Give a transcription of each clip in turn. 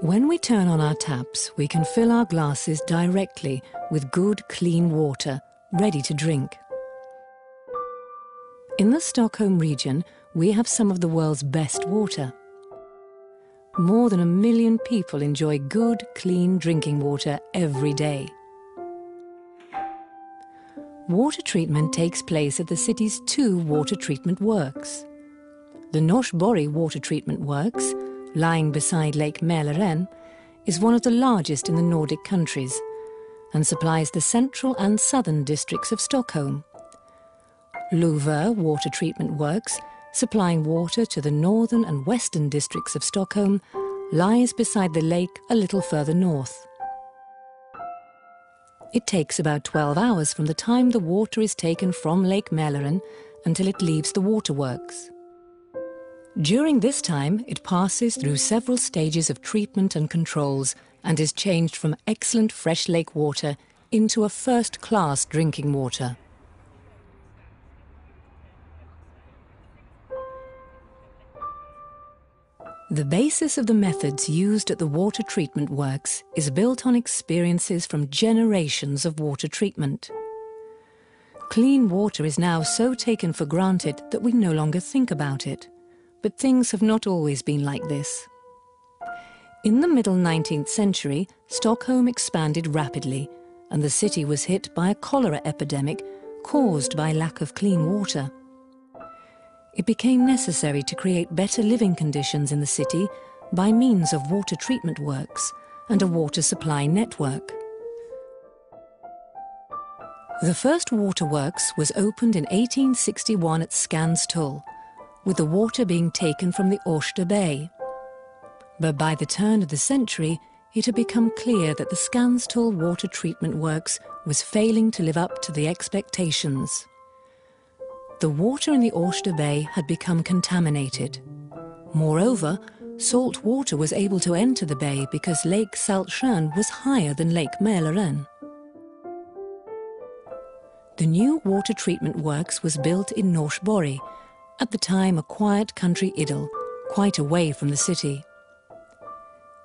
When we turn on our taps, we can fill our glasses directly with good, clean water, ready to drink. In the Stockholm region, we have some of the world's best water. More than 1 million people enjoy good, clean drinking water every day. Water treatment takes place at the city's 2 water treatment works. The Norsborg water treatment works, lying beside Lake Mälaren, is one of the largest in the Nordic countries and supplies the central and southern districts of Stockholm. Lovör water treatment works, supplying water to the northern and western districts of Stockholm, lies beside the lake a little further north. It takes about 12 hours from the time the water is taken from Lake Mälaren until it leaves the waterworks. During this time, it passes through several stages of treatment and controls and is changed from excellent fresh lake water into a first-class drinking water. The basis of the methods used at the water treatment works is built on experiences from generations of water treatment. Clean water is now so taken for granted that we no longer think about it. But things have not always been like this. In the middle 19th century, Stockholm expanded rapidly, and the city was hit by a cholera epidemic caused by lack of clean water. It became necessary to create better living conditions in the city by means of water treatment works and a water supply network. The first waterworks was opened in 1861 at Skanstull, with the water being taken from the Årsta Bay. But by the turn of the century, it had become clear that the Skanstull water treatment works was failing to live up to the expectations. The water in the Årsta Bay had become contaminated. Moreover, salt water was able to enter the bay because Lake Saltsjön was higher than Lake Mälaren. The new water treatment works was built in Norsborg, at the time a quiet country idyll, quite away from the city.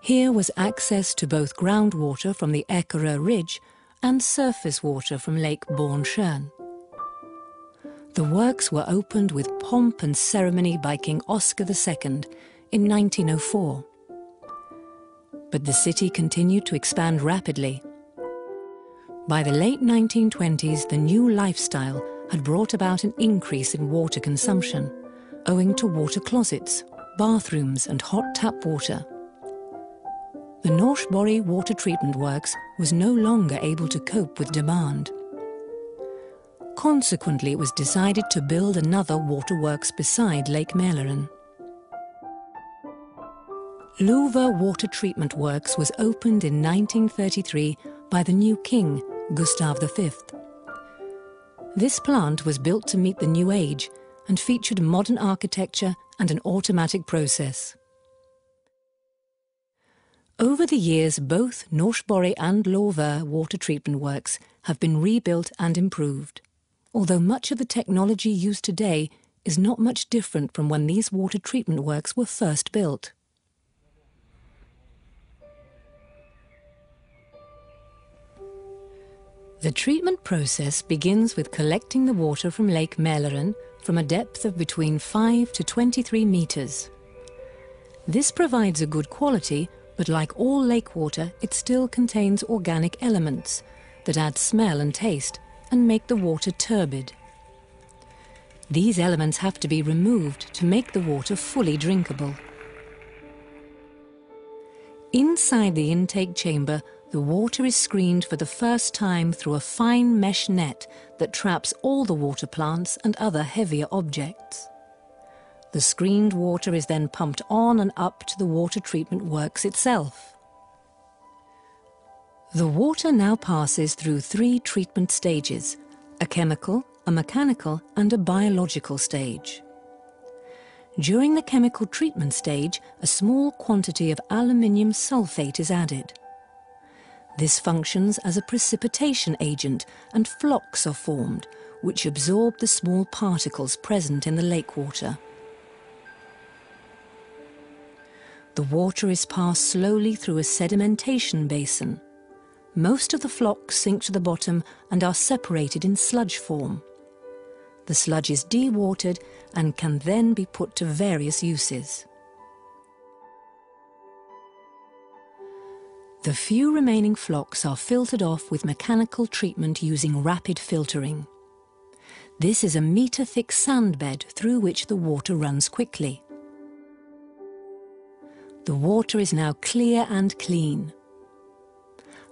Here was access to both groundwater from the Ekerö Ridge and surface water from Lake Bornsjön. The works were opened with pomp and ceremony by King Oscar II in 1904. But the city continued to expand rapidly. By the late 1920s, the new lifestyle had brought about an increase in water consumption, owing to water closets, bathrooms and hot tap water. The Norsborg water treatment works was no longer able to cope with demand. Consequently, it was decided to build another waterworks beside Lake Mälaren. Lovör water treatment works was opened in 1933 by the new king, Gustav V. This plant was built to meet the new age and featured modern architecture and an automatic process. Over the years, both Norsborg and Lovör water treatment works have been rebuilt and improved, although much of the technology used today is not much different from when these water treatment works were first built. The treatment process begins with collecting the water from Lake Mälaren from a depth of between 5 to 23 meters. This provides a good quality, but like all lake water, it still contains organic elements that add smell and taste and make the water turbid. These elements have to be removed to make the water fully drinkable. Inside the intake chamber, the water is screened for the first time through a fine mesh net that traps all the water plants and other heavier objects. The screened water is then pumped on and up to the water treatment works itself. The water now passes through 3 treatment stages: a chemical, a mechanical and a biological stage. During the chemical treatment stage, a small quantity of aluminium sulfate is added. This functions as a precipitation agent and flocks are formed, which absorb the small particles present in the lake water. The water is passed slowly through a sedimentation basin. Most of the flocks sink to the bottom and are separated in sludge form. The sludge is dewatered and can then be put to various uses. The few remaining flocks are filtered off with mechanical treatment using rapid filtering. This is a metre-thick sand bed through which the water runs quickly. The water is now clear and clean.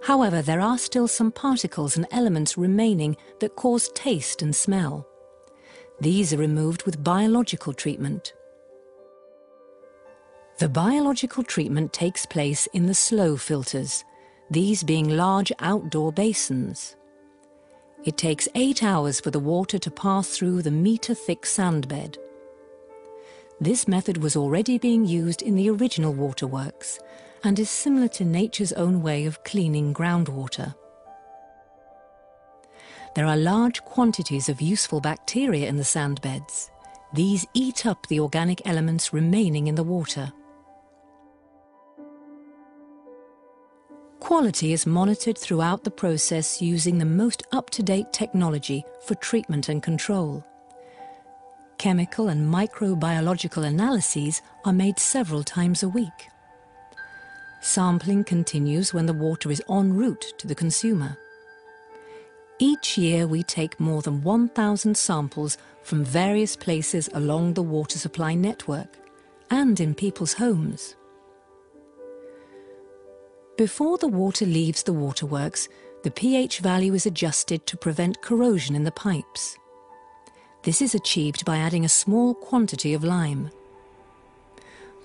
However, there are still some particles and elements remaining that cause taste and smell. These are removed with biological treatment. The biological treatment takes place in the slow filters, these being large outdoor basins. It takes 8 hours for the water to pass through the metre-thick sand bed. This method was already being used in the original waterworks and is similar to nature's own way of cleaning groundwater. There are large quantities of useful bacteria in the sand beds. These eat up the organic elements remaining in the water. Quality is monitored throughout the process using the most up-to-date technology for treatment and control. Chemical and microbiological analyses are made several times a week. Sampling continues when the water is en route to the consumer. Each year we take more than 1,000 samples from various places along the water supply network and in people's homes. Before the water leaves the waterworks, the pH value is adjusted to prevent corrosion in the pipes. This is achieved by adding a small quantity of lime.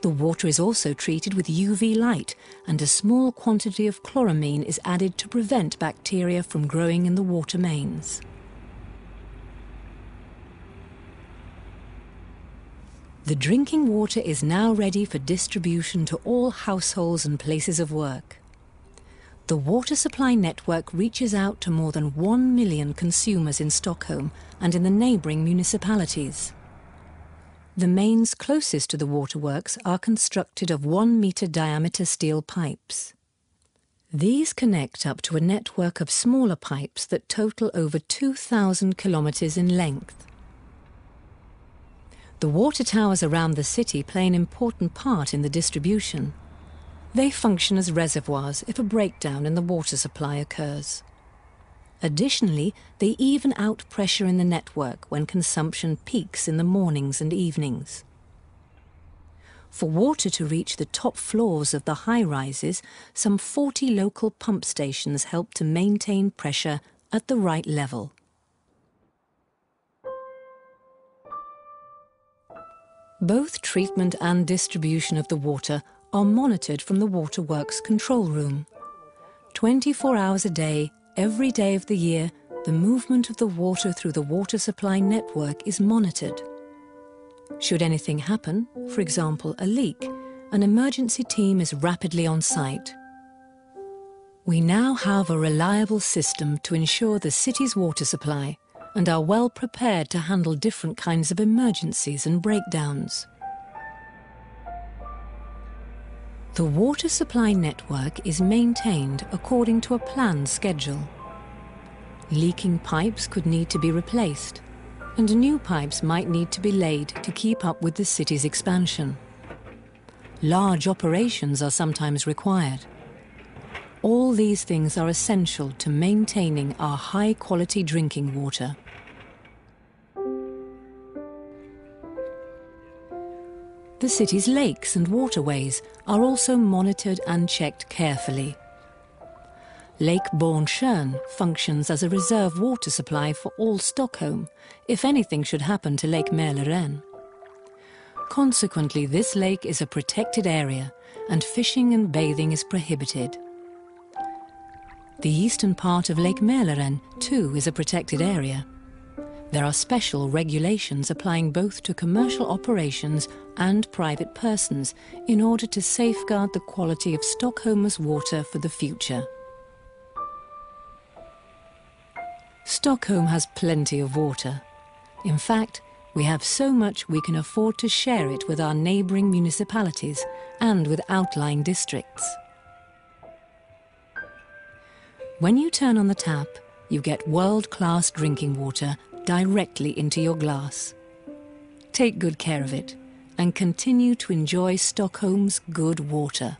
The water is also treated with UV light, and a small quantity of chloramine is added to prevent bacteria from growing in the water mains. The drinking water is now ready for distribution to all households and places of work. The water supply network reaches out to more than 1 million consumers in Stockholm and in the neighbouring municipalities. The mains closest to the waterworks are constructed of 1 metre diameter steel pipes. These connect up to a network of smaller pipes that total over 2,000 kilometres in length. The water towers around the city play an important part in the distribution. They function as reservoirs if a breakdown in the water supply occurs. Additionally, they even out pressure in the network when consumption peaks in the mornings and evenings. For water to reach the top floors of the high-rises, some 40 local pump stations help to maintain pressure at the right level. Both treatment and distribution of the water are monitored from the waterworks control room. 24 hours a day, every day of the year, the movement of the water through the water supply network is monitored. Should anything happen, for example a leak, an emergency team is rapidly on site. We now have a reliable system to ensure the city's water supply and are well prepared to handle different kinds of emergencies and breakdowns. The water supply network is maintained according to a planned schedule. Leaking pipes could need to be replaced, and new pipes might need to be laid to keep up with the city's expansion. Large operations are sometimes required. All these things are essential to maintaining our high-quality drinking water. The city's lakes and waterways are also monitored and checked carefully. Lake Bornsjön functions as a reserve water supply for all Stockholm, if anything should happen to Lake Mälaren. Consequently, this lake is a protected area, and fishing and bathing is prohibited. The eastern part of Lake Mälaren, too, is a protected area. There are special regulations applying both to commercial operations and private persons in order to safeguard the quality of Stockholm's water for the future. Stockholm has plenty of water. In fact, We have so much we can afford to share it with our neighbouring municipalities and with outlying districts. When you turn on the tap, you get world-class drinking water directly into your glass. Take good care of it and continue to enjoy Stockholm's good water.